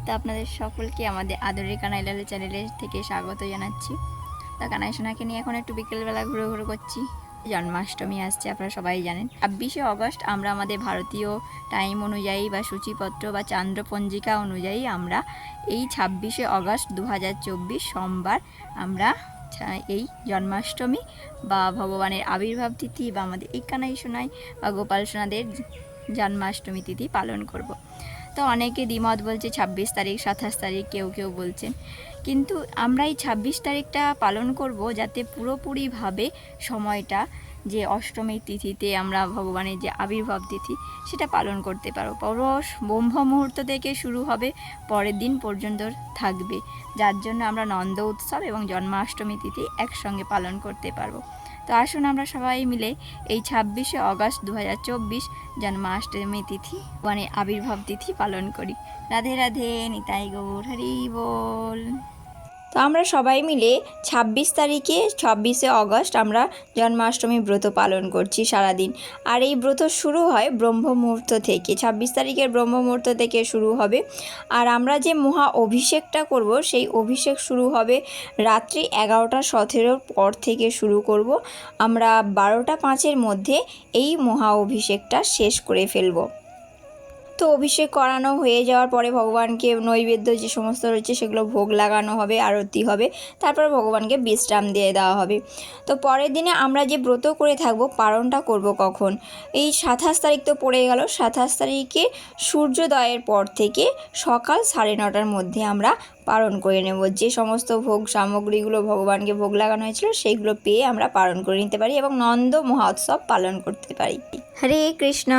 তো আপনাদের সকলকে আমাদের আদরের কানাইলাল চ্যানেলের থেকে স্বাগত জানাচ্ছি। তা কানাই সোনাকে নিয়ে এখন একটু বিকেলবেলা ঘুরে করছি। জন্মাষ্টমী আসছে, আপনারা সবাই জানেন। 26শে অগস্ট আমরা আমাদের ভারতীয় টাইম অনুযায়ী বা সূচিপত্র বা চান্দ্রপঞ্জিকা অনুযায়ী আমরা এই 26শে অগস্ট 2024 সোমবার আমরা এই জন্মাষ্টমী বা ভগবানের আবির্ভাব তিথি বা আমাদের এই কানাই সোনাই বা গোপাল সোনাদের জন্মাষ্টমী তিথি পালন করব। তো অনেকে দ্বিমত বলছে 26 তারিখ, 27 তারিখ, কেউ বলছেন। কিন্তু আমরা এই 26 তারিখটা পালন করব যাতে পুরোপুরিভাবে সময়টা যে অষ্টমীর তিথিতে আমরা ভগবানের যে আবির্ভাব তিথি সেটা পালন করতে পারবো। ব্রহ্ম মুহূর্ত থেকে শুরু হবে, পরের দিন পর্যন্ত থাকবে, যার জন্য আমরা নন্দ উৎসব এবং জন্মাষ্টমী তিথি একসঙ্গে পালন করতে পারবো। তো আসুন আমরা সবাই মিলে এই 26শে অগস্ট 2024 জন্মাষ্টমী তিথি মানে আবির্ভাব তিথি পালন করি। রাধে রাধে, নিতাই গৌর হরি বল। তো আমরা সবাই মিলে 26 তারিখে 26শে অগস্ট আমরা জন্মাষ্টমী ব্রত পালন করছি সারাদিন। আর এই ব্রত শুরু হয় ব্রহ্ম মুহূর্ত থেকে, 26 তারিখের ব্রহ্ম মুহূর্ত থেকে শুরু হবে। আর আমরা যে মহা অভিষেকটা করব সেই অভিষেক শুরু হবে রাত্রি 11টা 17 পর থেকে শুরু করব। আমরা 12টা 5-এর মধ্যে এই মহা অভিষেকটা শেষ করে ফেলব। তো অভিষেক করানো হয়ে যাওয়ার পরে ভগবানকে নৈবেদ্য যে সমস্ত রয়েছে সেগুলো ভোগ লাগানো হবে, আরতি হবে, তারপর ভগবানকে বিশ্রাম দিয়ে দেওয়া হবে। তো পরের দিনে আমরা যে ব্রত করে থাকবো পালনটা করব কখন? এই 27 তারিখ তো পড়ে গেল। 27 তারিখে সূর্যোদয়ের পর থেকে সকাল 9:30টার মধ্যে আমরা পালন করে নেব। যে সমস্ত ভোগ সামগ্রীগুলো ভগবানকে ভোগ লাগানো হয়েছিল সেইগুলো পেয়ে আমরা পালন করে নিতে পারি এবং নন্দ মহোৎসব পালন করতে পারি। হরে কৃষ্ণ।